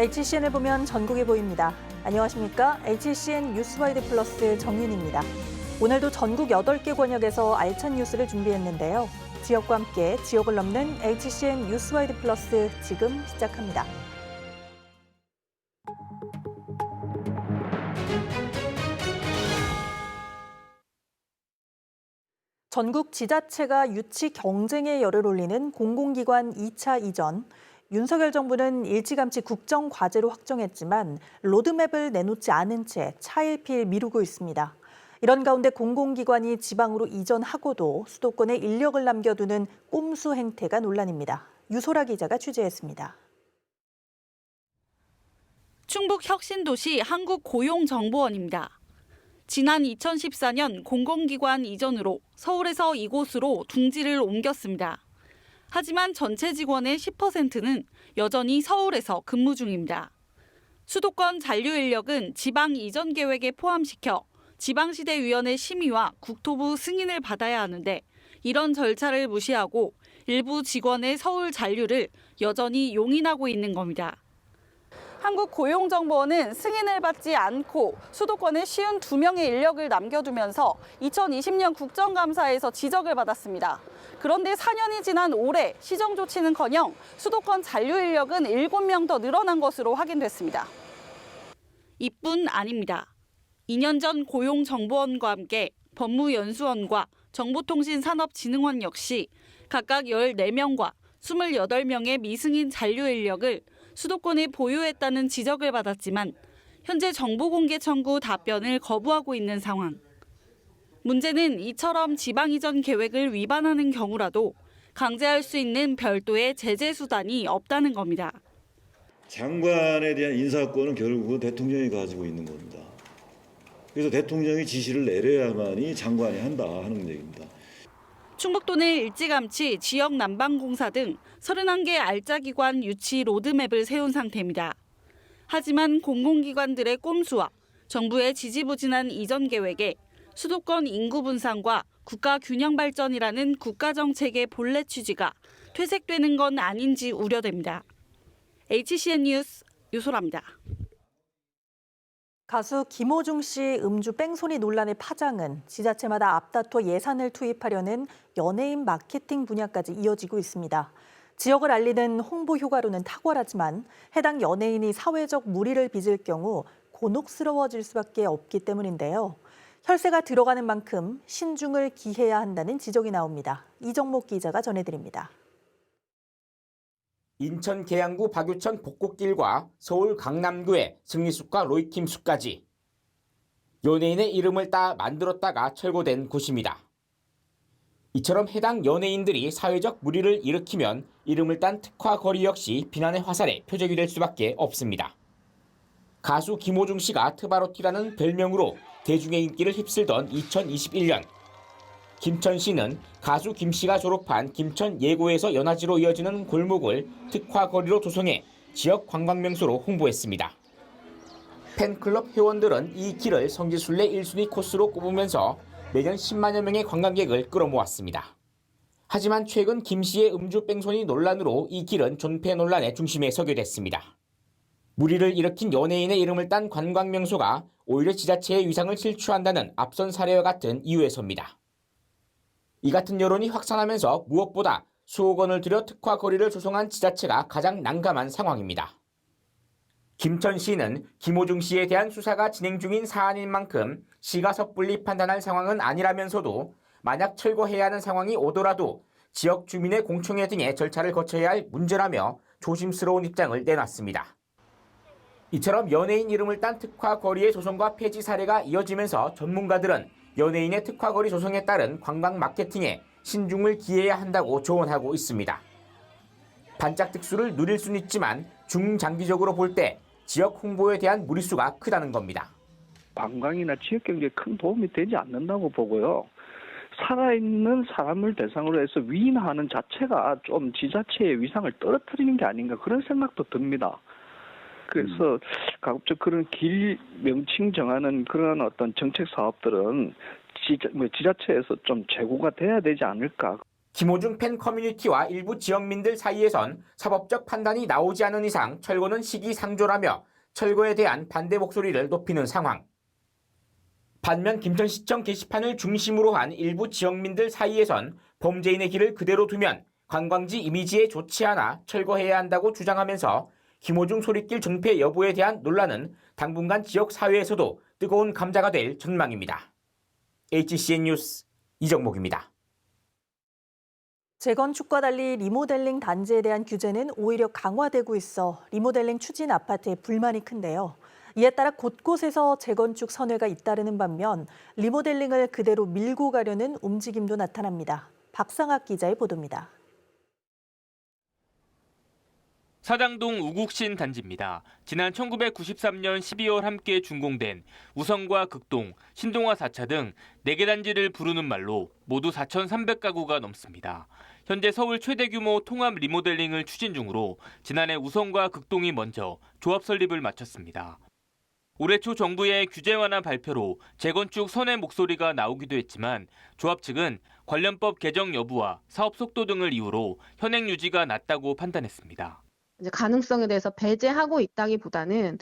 HCN을 보면 전국이 보입니다. 안녕하십니까? HCN 뉴스와이드 플러스 정윤입니다. 오늘도 전국 8개 권역에서 알찬 뉴스를 준비했는데요. 지역과 함께 지역을 넘는 HCN 뉴스와이드 플러스 지금 시작합니다. 전국 지자체가 유치 경쟁에 열을 올리는 공공기관 2차 이전. 윤석열 정부는 일찌감치 국정과제로 확정했지만 로드맵을 내놓지 않은 채 차일피일 미루고 있습니다. 이런 가운데 공공기관이 지방으로 이전하고도 수도권에 인력을 남겨두는 꼼수 행태가 논란입니다. 유소라 기자가 취재했습니다. 충북 혁신도시 한국고용정보원입니다. 지난 2014년 공공기관 이전으로 서울에서 이곳으로 둥지를 옮겼습니다. 하지만 전체 직원의 10%는 여전히 서울에서 근무 중입니다. 수도권 잔류 인력은 지방 이전 계획에 포함시켜 지방시대위원회 심의와 국토부 승인을 받아야 하는데 이런 절차를 무시하고 일부 직원의 서울 잔류를 여전히 용인하고 있는 겁니다. 한국고용정보원은 승인을 받지 않고 수도권에 52명의 인력을 남겨두면서 2020년 국정감사에서 지적을 받았습니다. 그런데 4년이 지난 올해 시정 조치는커녕 수도권 잔류 인력은 7명 더 늘어난 것으로 확인됐습니다. 이뿐 아닙니다. 2년 전 고용정보원과 함께 법무연수원과 정보통신산업진흥원 역시 각각 14명과 28명의 미승인 잔류 인력을 수도권에 보유했다는 지적을 받았지만 현재 정보공개 청구 답변을 거부하고 있는 상황. 문제는 이처럼 지방 이전 계획을 위반하는 경우라도 강제할 수 있는 별도의 제재 수단이 없다는 겁니다. 장관에 대한 인사권은 결국은 대통령이 가지고 있는 겁니다. 그래서 대통령이 지시를 내려야만이 장관이 한다 하는 얘기입니다. 충북도는 일찌감치 지역 난방공사 등 31개 알짜기관 유치 로드맵을 세운 상태입니다. 하지만 공공기관들의 꼼수와 정부의 지지부진한 이전 계획에 수도권 인구 분산과 국가 균형 발전이라는 국가정책의 본래 취지가 퇴색되는 건 아닌지 우려됩니다. HCN 뉴스 유소라입니다. 가수 김호중 씨 음주 뺑소니 논란의 파장은 지자체마다 앞다퉈 예산을 투입하려는 연예인 마케팅 분야까지 이어지고 있습니다. 지역을 알리는 홍보 효과로는 탁월하지만 해당 연예인이 사회적 물의를 빚을 경우 곤혹스러워질 수밖에 없기 때문인데요. 혈세가 들어가는 만큼 신중을 기해야 한다는 지적이 나옵니다. 이정목 기자가 전해드립니다. 인천 계양구 박유천 복곡길과 서울 강남구의 승리숲과 로이킴숲까지 연예인의 이름을 따 만들었다가 철거된 곳입니다. 이처럼 해당 연예인들이 사회적 물의를 일으키면 이름을 딴 특화 거리 역시 비난의 화살의 표적이 될 수밖에 없습니다. 가수 김호중 씨가 트바로티라는 별명으로 대중의 인기를 휩쓸던 2021년 김천시는 가수 김 씨가 졸업한 김천 예고에서 연화지로 이어지는 골목을 특화 거리로 조성해 지역 관광 명소로 홍보했습니다. 팬클럽 회원들은 이 길을 성지순례 1순위 코스로 꼽으면서 매년 10만여 명의 관광객을 끌어모았습니다. 하지만 최근 김 씨의 음주 뺑소니 논란으로 이 길은 존폐 논란의 중심에 서게 됐습니다. 물의를 일으킨 연예인의 이름을 딴 관광 명소가 오히려 지자체의 위상을 실추한다는 앞선 사례와 같은 이유에서입니다. 이 같은 여론이 확산하면서 무엇보다 수억 원을 들여 특화 거리를 조성한 지자체가 가장 난감한 상황입니다. 김천시는 김호중 씨에 대한 수사가 진행 중인 사안인 만큼 시가 섣불리 판단할 상황은 아니라면서도 만약 철거해야 하는 상황이 오더라도 지역 주민의 공청회 등의 절차를 거쳐야 할 문제라며 조심스러운 입장을 내놨습니다. 이처럼 연예인 이름을 딴 특화 거리의 조성과 폐지 사례가 이어지면서 전문가들은 연예인의 특화거리 조성에 따른 관광 마케팅에 신중을 기해야 한다고 조언하고 있습니다. 반짝 특수를 누릴 수는 있지만 중장기적으로 볼 때 지역 홍보에 대한 무리수가 크다는 겁니다. 관광이나 지역경제에 큰 도움이 되지 않는다고 보고요. 살아있는 사람을 대상으로 해서 위인하는 자체가 좀 지자체의 위상을 떨어뜨리는 게 아닌가 그런 생각도 듭니다. 그래서 가급적 그런 길 명칭 정하는 그런 어떤 정책 사업들은 지자체에서 좀 제고가 돼야 되지 않을까. 김호중 팬 커뮤니티와 일부 지역민들 사이에선 사법적 판단이 나오지 않은 이상 철거는 시기상조라며 철거에 대한 반대 목소리를 높이는 상황. 반면 김천시청 게시판을 중심으로 한 일부 지역민들 사이에선 범죄인의 길을 그대로 두면 관광지 이미지에 좋지 않아 철거해야 한다고 주장하면서 김호중 소리길 정폐 여부에 대한 논란은 당분간 지역 사회에서도 뜨거운 감자가 될 전망입니다. HCN 뉴스 이정목입니다. 재건축과 달리 리모델링 단지에 대한 규제는 오히려 강화되고 있어 리모델링 추진 아파트에 불만이 큰데요. 이에 따라 곳곳에서 재건축 선회가 잇따르는 반면 리모델링을 그대로 밀고 가려는 움직임도 나타납니다. 박상학 기자의 보도입니다. 사당동 우국신 단지입니다. 지난 1993년 12월 함께 준공된 우성과 극동, 신동아 4차 등 4개 단지를 부르는 말로 모두 4,300가구가 넘습니다. 현재 서울 최대 규모 통합 리모델링을 추진 중으로 지난해 우성과 극동이 먼저 조합 설립을 마쳤습니다. 올해 초 정부의 규제 완화 발표로 재건축 선회 목소리가 나오기도 했지만 조합 측은 관련법 개정 여부와 사업 속도 등을 이유로 현행 유지가 낮다고 판단했습니다. 이제 가능성에 대해서 배제하고 있다기보다는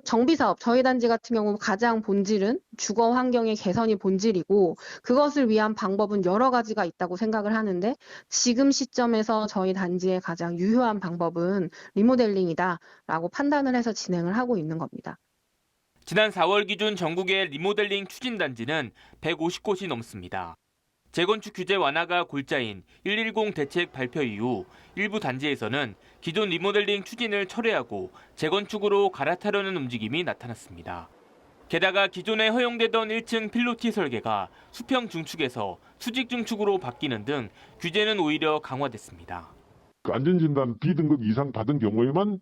정비 사업, 저희 단지 같은 경우 가장 본질은 주거 환경의 개선이 본질이고 그것을 위한 방법은 여러 가지가 있다고 생각을 하는데 지금 시점에서 저희 단지의 가장 유효한 방법은 리모델링이다라고 판단을 해서 진행을 하고 있는 겁니다. 지난 4월 기준 전국의 리모델링 추진 단지는 150곳이 넘습니다. 재건축 규제 완화가 골자인 110 대책 발표 이후 일부 단지에서는 기존 리모델링 추진을 철회하고 재건축으로 갈아타려는 움직임이 나타났습니다. 게다가 기존에 허용되던 1층 필로티 설계가 수평 중축에서 수직 중축으로 바뀌는 등 규제는 오히려 강화됐습니다. 안전진단 B등급 이상 받은 경우에만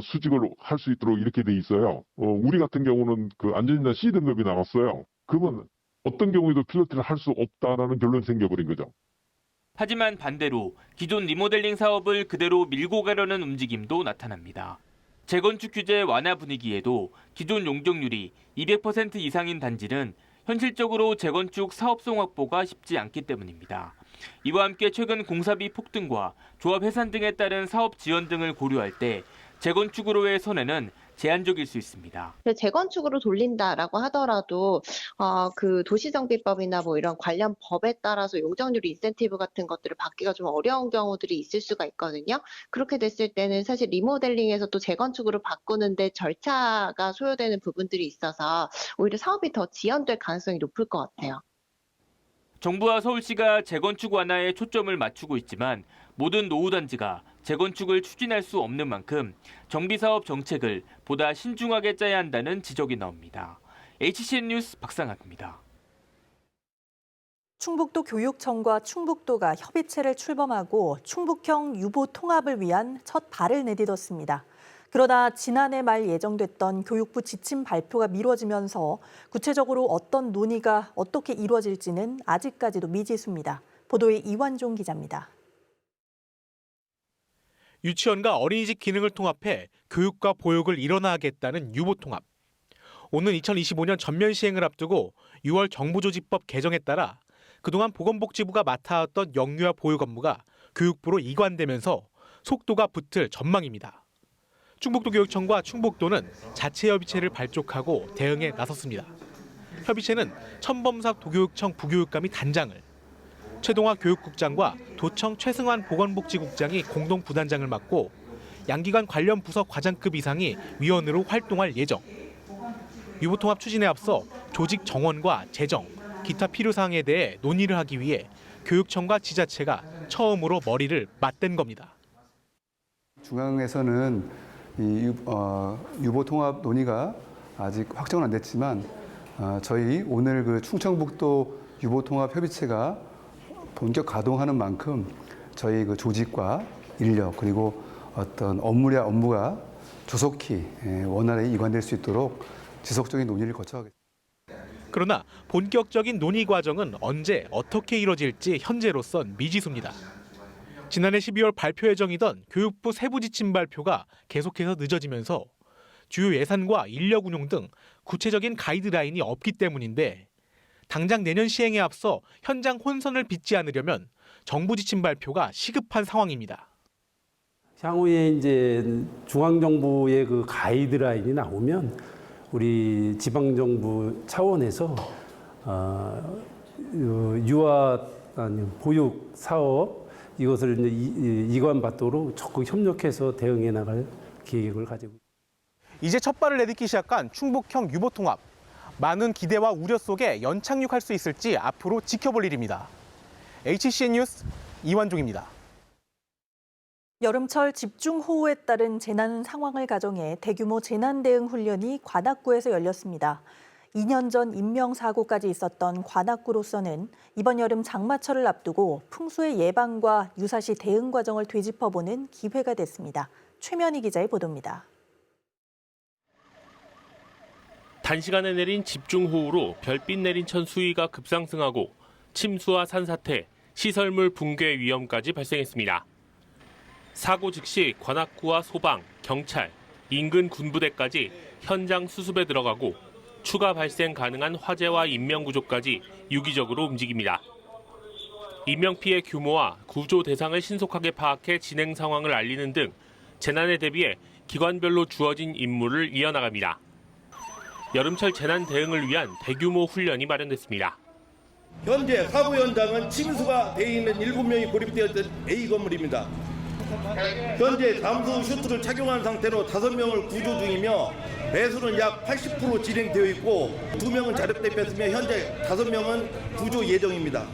수직을 할 수 있도록 이렇게 돼 있어요. 우리 같은 경우는 그 안전진단 C등급이 나왔어요. 그러면 어떤 경우에도 필로티를 할 수 없다라는 결론이 생겨버린 거죠. 하지만 반대로 기존 리모델링 사업을 그대로 밀고 가려는 움직임도 나타납니다. 재건축 규제 완화 분위기에도 기존 용적률이 200% 이상인 단지는 현실적으로 재건축 사업성 확보가 쉽지 않기 때문입니다. 이와 함께 최근 공사비 폭등과 조합 해산 등에 따른 사업 지연 등을 고려할 때 재건축으로의 선회는 제한적일 수 있습니다. 재건축으로 돌린다라고 하더라도 그 도시정비법이나 뭐 이런 관련 법에 따라서 용적률 인센티브 같은 것들을 받기가 좀 어려운 경우들이 있을 수가 있거든요. 그렇게 됐을 때는 사실 리모델링에서 또 재건축으로 바꾸는데 절차가 소요되는 부분들이 있어서 오히려 사업이 더 지연될 가능성이 높을 것 같아요. 정부와 서울시가 재건축 완화에 초점을 맞추고 있지만 모든 노후단지가 재건축을 추진할 수 없는 만큼 정비사업 정책을 보다 신중하게 짜야 한다는 지적이 나옵니다. HCN 뉴스 박상학입니다. 충북도 교육청과 충북도가 협의체를 출범하고 충북형 유보 통합을 위한 첫 발을 내딛었습니다. 그러나 지난해 말 예정됐던 교육부 지침 발표가 미뤄지면서 구체적으로 어떤 논의가 어떻게 이루어질지는 아직까지도 미지수입니다. 보도에 이완종 기자입니다. 유치원과 어린이집 기능을 통합해 교육과 보육을 일원화하겠다는 유보통합. 오는 2025년 전면 시행을 앞두고 6월 정부조직법 개정에 따라 그동안 보건복지부가 맡아왔던 영유아 보육 업무가 교육부로 이관되면서 속도가 붙을 전망입니다. 충북도 교육청과 충북도는 자체협의체를 발족하고 대응에 나섰습니다. 협의체는 천범삭 도교육청 부교육감이 단장을, 최동화 교육국장과 도청 최승환 보건복지국장이 공동 부단장을 맡고 양기관 관련 부서 과장급 이상이 위원으로 활동할 예정. 유보통합 추진에 앞서 조직 정원과 재정, 기타 필요사항에 대해 논의를 하기 위해 교육청과 지자체가 처음으로 머리를 맞댄 겁니다. 중앙에서는 이 유보통합 논의가 아직 확정은 안 됐지만 저희 오늘 그 충청북도 유보통합 협의체가 본격 가동하는 만큼 저희 그 조직과 인력 그리고 어떤 업무가 조속히 원활히 이관될 수 있도록 지속적인 논의를 거쳐가겠습니다. 그러나 본격적인 논의 과정은 언제 어떻게 이뤄질지 현재로선 미지수입니다. 지난해 12월 발표 예정이던 교육부 세부 지침 발표가 계속해서 늦어지면서 주요 예산과 인력 운용 등 구체적인 가이드라인이 없기 때문인데 당장 내년 시행에 앞서 현장 혼선을 빚지 않으려면 정부 지침 발표가 시급한 상황입니다. 향후에 이제 중앙정부의 그 가이드라인이 나오면 우리 지방정부 차원에서 유아 보육 사업 이것을 이제 이관받도록 적극 협력해서 대응해 나갈 계획을 가지고 있습니다. 이제 첫 발을 내딛기 시작한 충북형 유보통합. 많은 기대와 우려 속에 연착륙할 수 있을지 앞으로 지켜볼 일입니다. HCN 뉴스 이완종입니다. 여름철 집중호우에 따른 재난 상황을 가정해 대규모 재난 대응 훈련이 관악구에서 열렸습니다. 2년 전 인명사고까지 있었던 관악구로서는 이번 여름 장마철을 앞두고 풍수의 예방과 유사시 대응 과정을 되짚어보는 기회가 됐습니다. 최면희 기자의 보도입니다. 단시간에 내린 집중호우로 별빛 내린 천 수위가 급상승하고 침수와 산사태, 시설물 붕괴 위험까지 발생했습니다. 사고 즉시 관악구와 소방, 경찰, 인근 군부대까지 현장 수습에 들어가고 추가 발생 가능한 화재와 인명구조까지 유기적으로 움직입니다. 인명피해 규모와 구조 대상을 신속하게 파악해 진행 상황을 알리는 등 재난에 대비해 기관별로 주어진 임무를 이어나갑니다. 여름철 재난 대응을 위한 대규모 훈련이 마련됐습니다. 현재 사고 현장은 침수가 돼 있는 7명이 고립되었던 A 건물입니다. 현재 잠수 슈트를 착용한 상태로 5명을 구조 중이며 배수는 약 80% 진행되어 있고 2명은 자력대피했으며 현재 5명은 구조 예정입니다.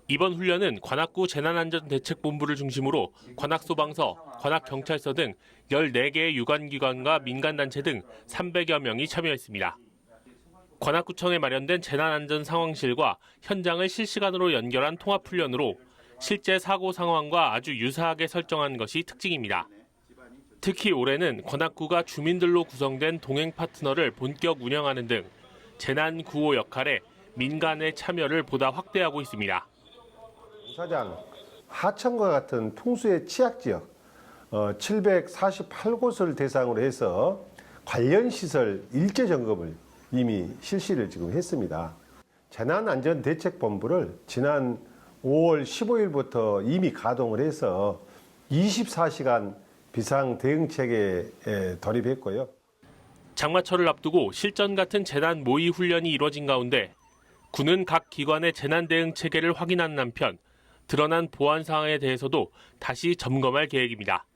이번 훈련은 관악구 재난안전대책본부를 중심으로 관악소방서, 관악경찰서 등 14개의 유관기관과 민간단체 등 300여 명이 참여했습니다. 관악구청에 마련된 재난안전상황실과 현장을 실시간으로 연결한 통합훈련으로 실제 사고 상황과 아주 유사하게 설정한 것이 특징입니다. 특히 올해는 관악구가 주민들로 구성된 동행 파트너를 본격 운영하는 등 재난 구호 역할에 민간의 참여를 보다 확대하고 있습니다. 사장, 하천과 같은 풍수의 취약지역 748곳을 대상으로 해서 관련 시설 일제 점검을 이미 실시를 지금 했습니다. 재난안전대책본부를 지난 5월 15일부터 이미 가동을 해서 24시간 비상대응체계에 돌입했고요. 장마철을 앞두고 실전 같은 재난 모의 훈련이 이뤄진 가운데 군은 각 기관의 재난 대응 체계를 확인하는 한편 드러난 보안 사항에 대해서도 다시 점검할 계획입니다.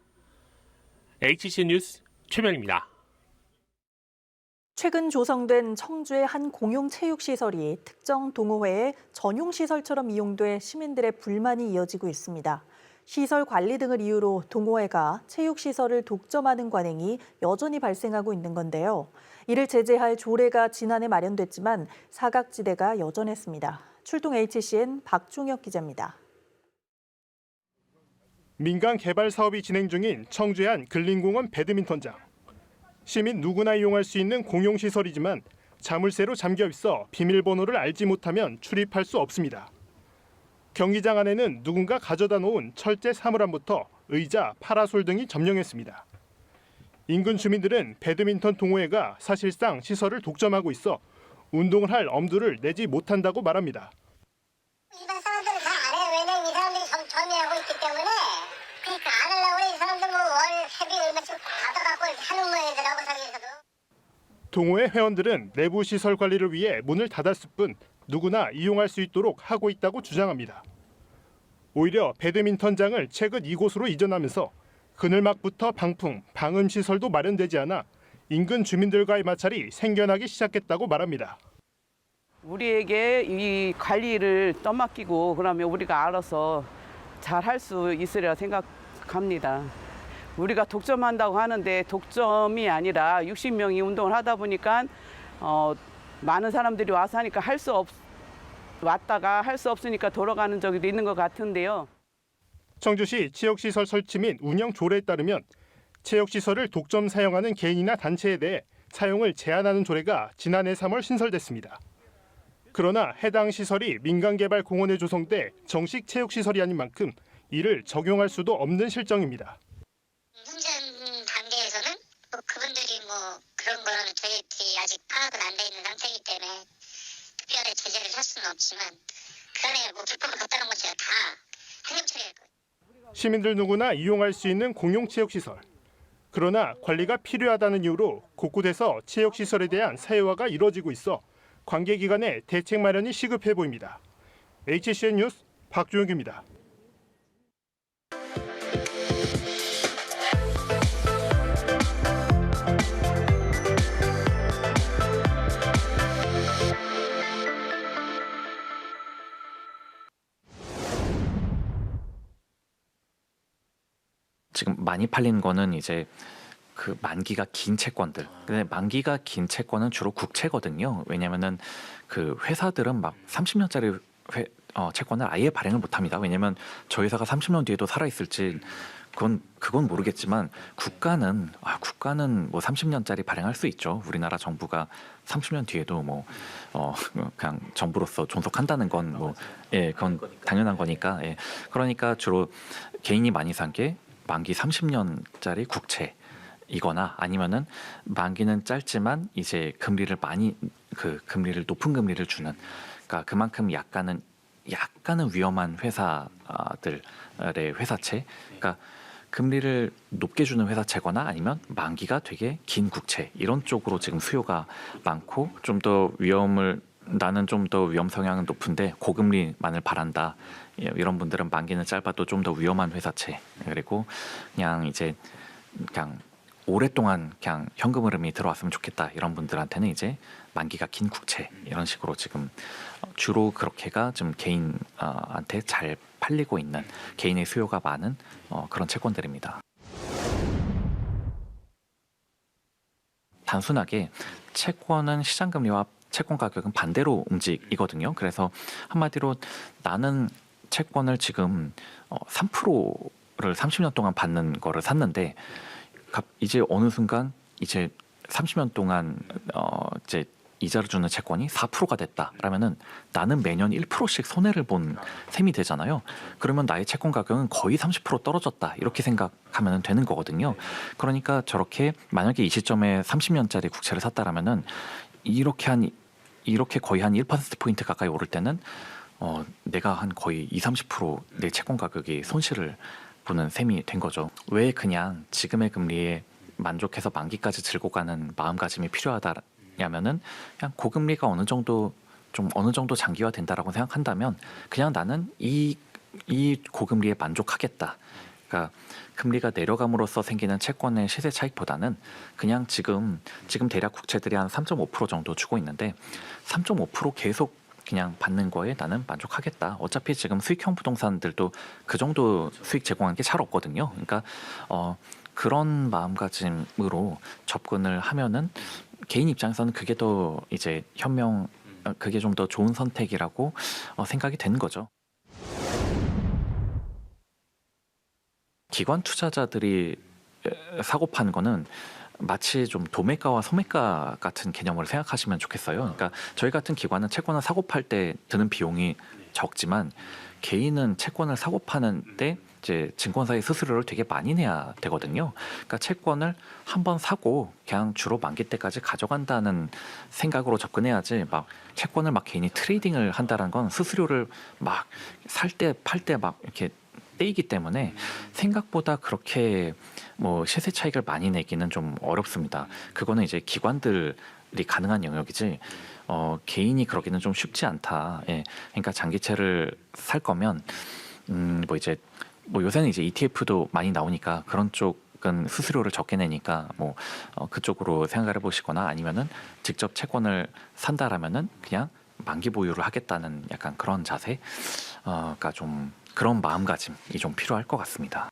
HCN 뉴스 최면입니다. 최근 조성된 청주의 한 공용체육시설이 특정 동호회의 전용시설처럼 이용돼 시민들의 불만이 이어지고 있습니다. 시설 관리 등을 이유로 동호회가 체육시설을 독점하는 관행이 여전히 발생하고 있는 건데요. 이를 제재할 조례가 지난해 마련됐지만 사각지대가 여전했습니다. 출동 HCN 박종혁 기자입니다. 민간 개발 사업이 진행 중인 청주의 한 근린공원 배드민턴장. 시민 누구나 이용할 수 있는 공용시설이지만 자물쇠로 잠겨 있어 비밀번호를 알지 못하면 출입할 수 없습니다. 경기장 안에는 누군가 가져다 놓은 철제 사물함부터 의자, 파라솔 등이 점령했습니다. 인근 주민들은 배드민턴 동호회가 사실상 시설을 독점하고 있어 운동을 할 엄두를 내지 못한다고 말합니다. 일반 사람들은 다 안 해요. 왜냐면 이 사람들이 점유하고 있기 때문에 그러니까 안 하려고 이 사람들 뭐 월 회비 얼마씩 받아갖고 하는 모양이더라고 자기에서도. 동호회 회원들은 내부 시설 관리를 위해 문을 닫았을 뿐 누구나 이용할 수 있도록 하고 있다고 주장합니다. 오히려 배드민턴장을 최근 이곳으로 이전하면서 그늘막부터 방풍, 방음 시설도 마련되지 않아 인근 주민들과의 마찰이 생겨나기 시작했다고 말합니다. 우리에게 이 관리를 떠맡기고 그러면 우리가 알아서 잘 할 수 있으리라 생각합니다. 우리가 독점한다고 하는데 독점이 아니라 60명이 운동을 하다 보니까 많은 사람들이 와서 하니까 왔다가 할 수 없으니까 돌아가는 적이 있는 것 같은데요. 청주시 체육시설 설치 및 운영 조례에 따르면 체육시설을 독점 사용하는 개인이나 단체에 대해 사용을 제한하는 조례가 지난해 3월 신설됐습니다. 그러나 해당 시설이 민간개발 공원에 조성돼 정식 체육시설이 아닌 만큼 이를 적용할 수도 없는 실정입니다. 현재 단계에서는 그분들이 뭐 그런 거는 저희 아직 파악은 안 돼 있는 상태이기 때문에 특별히 제재를 할 수는 없지만 그 안에 뭐 불법을 갖다는 것이 다 행정 처리할 거예요. 시민들 누구나 이용할 수 있는 공용체육시설. 그러나 관리가 필요하다는 이유로 곳곳에서 체육시설에 대한 사회화가 이뤄지고 있어 관계기관의 대책 마련이 시급해 보입니다. HCN 뉴스 박주영입니다. 지금 많이 팔린 거는 이제 그 만기가 긴 채권들. 근데 만기가 긴 채권은 주로 국채거든요. 왜냐면은 그 회사들은 막 30년짜리 채권을 아예 발행을 못 합니다. 왜냐면 저 회사가 30년 뒤에도 살아 있을지 그건 모르겠지만 국가는 뭐 30년짜리 발행할 수 있죠. 우리나라 정부가 30년 뒤에도 그냥 정부로서 존속한다는 건 그건 당연한 거니까. 예. 그러니까 주로 개인이 많이 산 게 만기 30년짜리 국채이거나 아니면은 만기는 짧지만 이제 금리를 높은 금리를 주는, 그러니까 그만큼 약간은 위험한 회사들의 회사채, 그러니까 금리를 높게 주는 회사채거나 아니면 만기가 되게 긴 국채, 이런 쪽으로 지금 수요가 많고, 나는 좀 더 위험 성향은 높은데 고금리만을 바란다, 이런 분들은 만기는 짧아도 좀 더 위험한 회사채, 그리고 그냥 오랫동안 그냥 현금 흐름이 들어왔으면 좋겠다, 이런 분들한테는 이제 만기가 긴 국채, 이런 식으로 지금 주로 그렇게가 좀 개인한테 잘 팔리고 있는, 개인의 수요가 많은 그런 채권들입니다. 단순하게 채권은 시장금리와 채권 가격은 반대로 움직이거든요. 그래서 한마디로 나는 채권을 지금 3%를 30년 동안 받는 거를 샀는데 이제 어느 순간 이제 30년 동안 이제 이자를 주는 채권이 4%가 됐다라면은 나는 매년 1%씩 손해를 본 셈이 되잖아요. 그러면 나의 채권 가격은 거의 30% 떨어졌다, 이렇게 생각하면 되는 거거든요. 그러니까 저렇게 만약에 이 시점에 30년짜리 국채를 샀다라면은 이렇게 거의 한 1%포인트 가까이 오를 때는 내가 한 거의 20-30% 내 채권 가격이 손실을 보는 셈이 된 거죠. 왜 그냥 지금의 금리에 만족해서 만기까지 들고 가는 마음가짐이 필요하다냐면은, 그냥 고금리가 어느 정도 장기화 된다라고 생각한다면 그냥 나는 이 고금리에 만족하겠다. 그러니까 금리가 내려감으로써 생기는 채권의 시세 차익보다는 그냥 지금 대략 국채들이 한 3.5% 정도 주고 있는데 3.5% 계속 그냥 받는 거에 나는 만족하겠다. 어차피 지금 수익형 부동산들도 그 정도 수익 제공한 게 잘 없거든요. 그러니까 그런 마음가짐으로 접근을 하면은 개인 입장에서는 그게 더 이제 그게 좀 더 좋은 선택이라고 생각이 되는 거죠. 기관 투자자들이 사고 판 거는 마치 좀 도매가와 소매가 같은 개념으로 생각하시면 좋겠어요. 그러니까 저희 같은 기관은 채권을 사고 팔 때 드는 비용이 적지만 개인은 채권을 사고 파는데 이제 증권사의 수수료를 되게 많이 내야 되거든요. 그러니까 채권을 한번 사고 그냥 주로 만기 때까지 가져간다는 생각으로 접근해야지, 막 채권을 막 개인이 트레이딩을 한다는 건 수수료를 막 살 때 팔 때 막 이렇게 떼이기 때문에 생각보다 그렇게 시세 차익을 많이 내기는 좀 어렵습니다. 그거는 이제 기관들이 가능한 영역이지 개인이 그러기는 좀 쉽지 않다. 예. 그러니까 장기채를 살 거면 요새는 이제 ETF도 많이 나오니까 그런 쪽은 수수료를 적게 내니까 그쪽으로 생각을 해보시거나, 아니면은 직접 채권을 산다라면은 그냥 만기 보유를 하겠다는 약간 그런 자세, 그러니까 좀 그런 마음가짐이 좀 필요할 것 같습니다.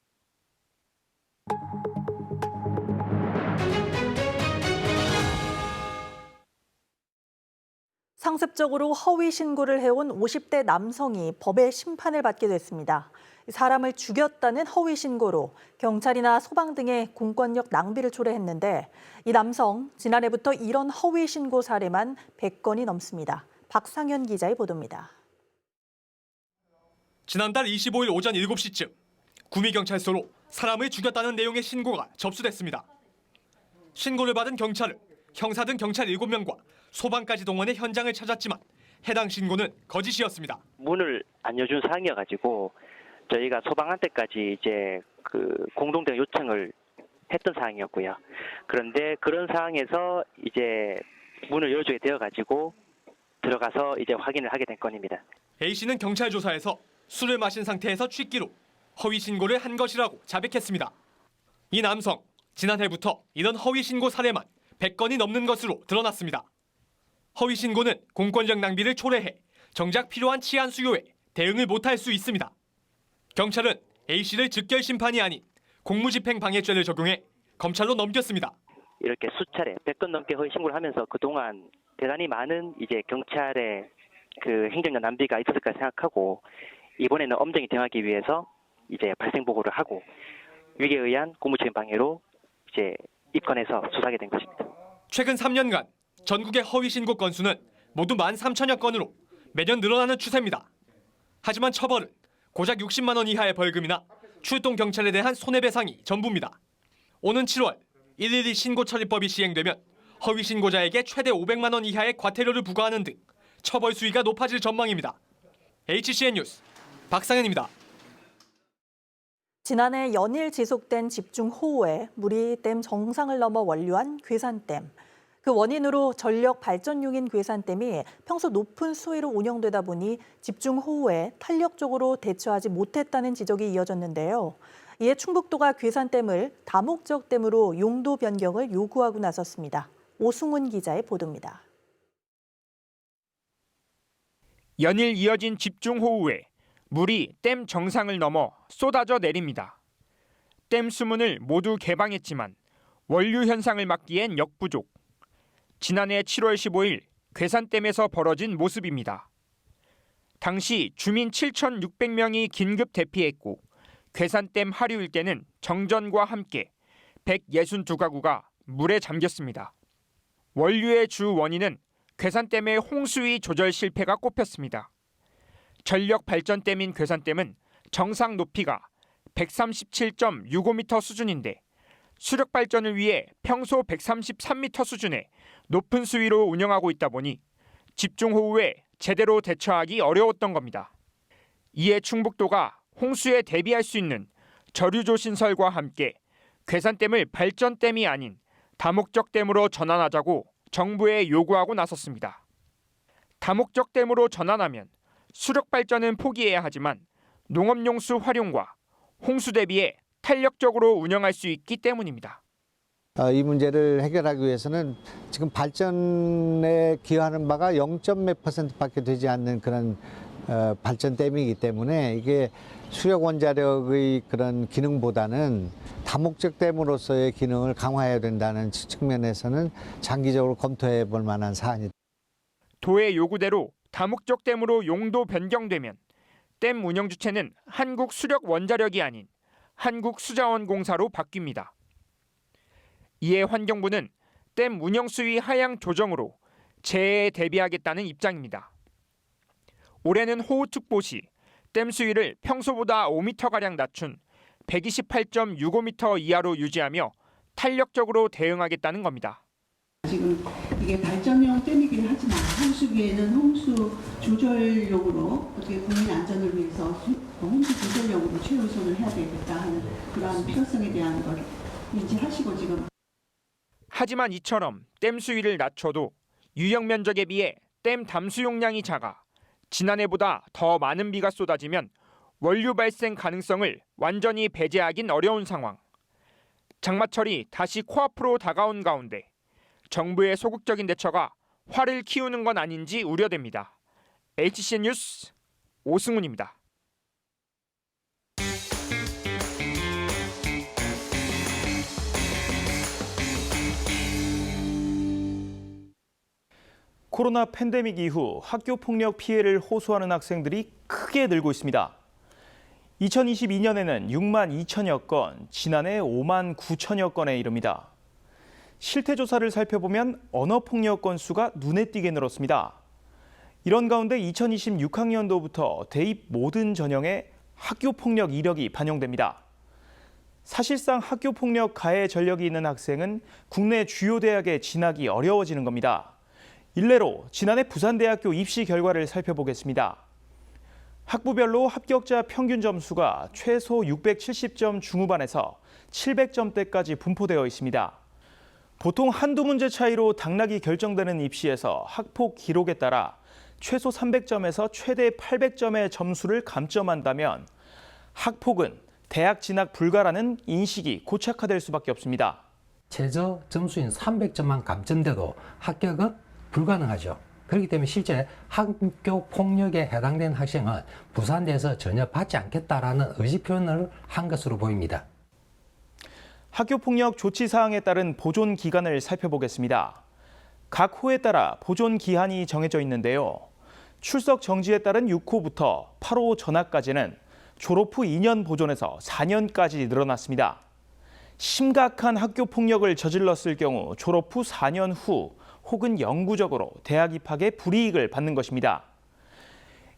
상습적으로 허위 신고를 해온 50대 남성이 법의 심판을 받게 됐습니다. 사람을 죽였다는 허위 신고로 경찰이나 소방 등의 공권력 낭비를 초래했는데, 이 남성 지난해부터 이런 허위 신고 사례만 100건이 넘습니다. 박상현 기자의 보도입니다. 지난달 25일 오전 7시쯤 구미경찰서로 사람을 죽였다는 내용의 신고가 접수됐습니다. 신고를 받은 경찰은 형사 등 경찰 7명과 소방까지 동원해 현장을 찾았지만 해당 신고는 거짓이었습니다. 문을 안 여준 사항이어가지고 저희가 소방한테까지 이제 그 공동대응 요청을 했던 사항이었고요. 그런데 그런 상황에서 이제 문을 열어주게 되어가지고 들어가서 이제 확인을 하게 된 건입니다. A씨는 경찰 조사에서 술을 마신 상태에서 취기로 허위 신고를 한 것이라고 자백했습니다. 이 남성, 지난해부터 이런 허위 신고 사례만 100건이 넘는 것으로 드러났습니다. 허위 신고는 공권력 낭비를 초래해 정작 필요한 치안 수요에 대응을 못할 수 있습니다. 경찰은 A씨를 즉결 심판이 아닌 공무집행 방해죄를 적용해 검찰로 넘겼습니다. 이렇게 수차례 100건 넘게 허위 신고를 하면서 그동안 대단히 많은 이제 경찰의 그 행정력 낭비가 있었을 거라 생각하고 이번에는 엄정히 대응하기 위해서 이제 발생 보고를 하고 위계에 의한 공무집행 방해로 이제 입건해서 수사하게 된 것입니다. 최근 3년간 전국의 허위 신고 건수는 모두 13,000여 건으로 매년 늘어나는 추세입니다. 하지만 처벌은 고작 60만 원 이하의 벌금이나 출동 경찰에 대한 손해배상이 전부입니다. 오는 7월 112 신고처리법이 시행되면 허위 신고자에게 최대 500만 원 이하의 과태료를 부과하는 등 처벌 수위가 높아질 전망입니다. HCN 뉴스 박상현입니다. 지난해 연일 지속된 집중호우에 물이 댐 정상을 넘어 원류한 괴산댐. 그 원인으로 전력 발전용인 괴산댐이 평소 높은 수위로 운영되다 보니 집중호우에 탄력적으로 대처하지 못했다는 지적이 이어졌는데요. 이에 충북도가 괴산댐을 다목적 댐으로 용도 변경을 요구하고 나섰습니다. 오승훈 기자의 보도입니다. 연일 이어진 집중호우에 물이 댐 정상을 넘어 쏟아져 내립니다. 댐 수문을 모두 개방했지만 원류 현상을 막기엔 역부족. 지난해 7월 15일 괴산댐에서 벌어진 모습입니다. 당시 주민 7,600명이 긴급 대피했고 괴산댐 하류 일대는 정전과 함께 162가구가 물에 잠겼습니다. 원류의 주 원인은 괴산댐의 홍수위 조절 실패가 꼽혔습니다. 전력 발전댐인 괴산댐은 정상 높이가 137.65m 수준인데 수력 발전을 위해 평소 133m 수준의 높은 수위로 운영하고 있다 보니 집중호우에 제대로 대처하기 어려웠던 겁니다. 이에 충북도가 홍수에 대비할 수 있는 저류조 신설과 함께 괴산댐을 발전댐이 아닌 다목적 댐으로 전환하자고 정부에 요구하고 나섰습니다. 다목적 댐으로 전환하면 수력 발전은 포기해야 하지만 농업용수 활용과 홍수 대비에 탄력적으로 운영할 수 있기 때문입니다. 이 문제를 해결하기 위해서는 지금 발전에 기여하는 바가 0.몇 %밖에 되지 않는 그런 발전댐이기 때문에 이게 수력 원자력의 그런 기능보다는 다목적 댐으로서의 기능을 강화해야 된다는 측면에서는 장기적으로 검토해 볼 만한 사안이다. 도의 요구대로 다목적 댐으로 용도 변경되면 댐 운영 주체는 한국수력원자력이 아닌 한국수자원공사로 바뀝니다. 이에 환경부는 댐 운영 수위 하향 조정으로 재해에 대비하겠다는 입장입니다. 올해는 호우특보 시 댐 수위를 평소보다 5m가량 낮춘 128.65m 이하로 유지하며 탄력적으로 대응하겠다는 겁니다. 지금 이게 발전용 댐이긴 하지만 홍수기에는 홍수 조절용으로 어떻게 국민 안전을 위해서 홍수 조절용으로 최우선을 해야 되겠다 하는 그런 필요성에 대한 걸 인지하시고 지금. 하지만 이처럼 댐 수위를 낮춰도 유역 면적에 비해 댐 담수 용량이 작아 지난해보다 더 많은 비가 쏟아지면 원류 발생 가능성을 완전히 배제하긴 어려운 상황. 장마철이 다시 코앞으로 다가온 가운데 정부의 소극적인 대처가 화를 키우는 건 아닌지 우려됩니다. HCN 뉴스 오승훈입니다. 코로나 팬데믹 이후 학교 폭력 피해를 호소하는 학생들이 크게 늘고 있습니다. 2022년에는 6만 2천여 건, 지난해 5만 9천여 건에 이릅니다. 실태 조사를 살펴보면 언어폭력 건수가 눈에 띄게 늘었습니다. 이런 가운데 2026학년도부터 대입 모든 전형에 학교폭력 이력이 반영됩니다. 사실상 학교폭력 가해 전력이 있는 학생은 국내 주요 대학에 진학이 어려워지는 겁니다. 일례로 지난해 부산대학교 입시 결과를 살펴보겠습니다. 학부별로 합격자 평균 점수가 최소 670점 중후반에서 700점대까지 분포되어 있습니다. 보통 한두 문제 차이로 당락이 결정되는 입시에서 학폭 기록에 따라 최소 300점에서 최대 800점의 점수를 감점한다면 학폭은 대학 진학 불가라는 인식이 고착화될 수밖에 없습니다. 최저 점수인 300점만 감점돼도 합격은 불가능하죠. 그렇기 때문에 실제 학교 폭력에 해당된 학생은 부산대에서 전혀 받지 않겠다라는 의지 표현을 한 것으로 보입니다. 학교폭력 조치 사항에 따른 보존 기간을 살펴보겠습니다. 각 호에 따라 보존 기한이 정해져 있는데요. 출석 정지에 따른 6호부터 8호 전학까지는 졸업 후 2년 보존에서 4년까지 늘어났습니다. 심각한 학교폭력을 저질렀을 경우 졸업 후 4년 후 혹은 영구적으로 대학 입학에 불이익을 받는 것입니다.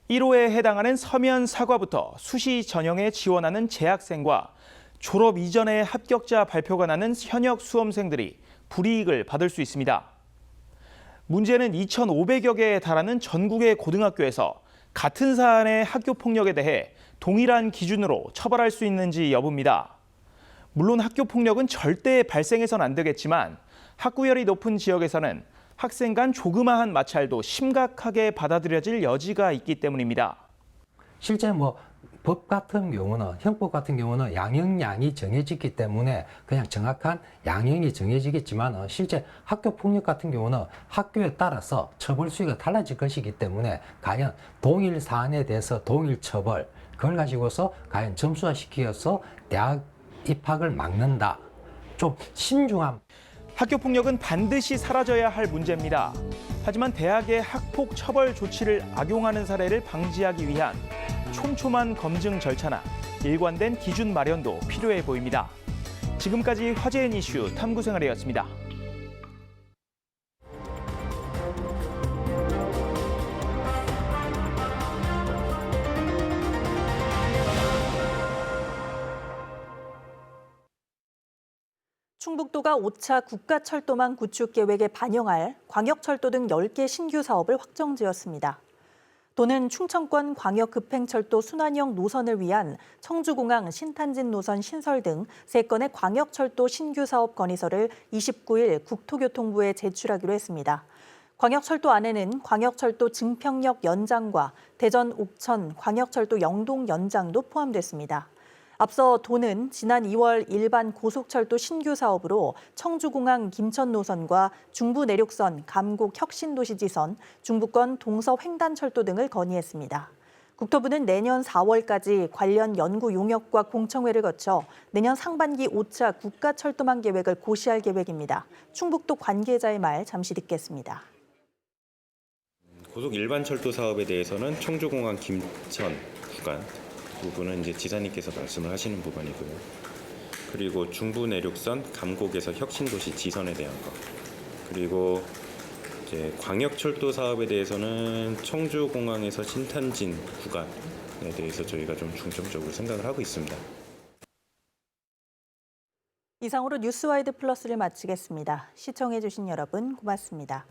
1호에 해당하는 서면 사과부터 수시 전형에 지원하는 재학생과 졸업 이전에 합격자 발표가 나는 현역 수험생들이 불이익을 받을 수 있습니다. 문제는 2,500여 개에 달하는 전국의 고등학교에서 같은 사안의 학교폭력에 대해 동일한 기준으로 처벌할 수 있는지 여부입니다. 물론 학교폭력은 절대 발생해서는 안 되겠지만 학구열이 높은 지역에서는 학생 간 조그마한 마찰도 심각하게 받아들여질 여지가 있기 때문입니다. 실제 법 같은 경우는, 형법 같은 경우는 양형량이 정해지기 때문에 그냥 정확한 양형이 정해지겠지만 실제 학교 폭력 같은 경우는 학교에 따라서 처벌 수위가 달라질 것이기 때문에 과연 동일 사안에 대해서 동일 처벌, 그걸 가지고서 과연 점수화시켜서 대학 입학을 막는다. 좀 신중한. 학교폭력은 반드시 사라져야 할 문제입니다. 하지만 대학의 학폭 처벌 조치를 악용하는 사례를 방지하기 위한 촘촘한 검증 절차나 일관된 기준 마련도 필요해 보입니다. 지금까지 화제인 이슈 탐구생활이었습니다. 충북도가 5차 국가철도망 구축 계획에 반영할 광역철도 등 10개 신규 사업을 확정지었습니다. 도는 충청권 광역급행철도 순환형 노선을 위한 청주공항 신탄진 노선 신설 등 3건의 광역철도 신규 사업 건의서를 29일 국토교통부에 제출하기로 했습니다. 광역철도 안에는 광역철도 증평역 연장과 대전 옥천 광역철도 영동 연장도 포함됐습니다. 앞서 도는 지난 2월 일반 고속철도 신규 사업으로 청주공항 김천 노선과 중부내륙선 감곡 혁신도시지선, 중부권 동서 횡단철도 등을 건의했습니다. 국토부는 내년 4월까지 관련 연구 용역과 공청회를 거쳐 내년 상반기 5차 국가철도망 계획을 고시할 계획입니다. 충북도 관계자의 말 잠시 듣겠습니다. 고속 일반 철도 사업에 대해서는 청주공항 김천 구간 부분은 이제 지사님께서 말씀을 하시는 부분이고요. 그리고 중부 내륙선 감곡에서 혁신도시 지선에 대한 것. 그리고 이제 광역철도 사업에 대해서는 청주공항에서 신탄진 구간에 대해서 저희가 좀 중점적으로 생각을 하고 있습니다. 이상으로 뉴스와이드 플러스를 마치겠습니다. 시청해주신 여러분 고맙습니다.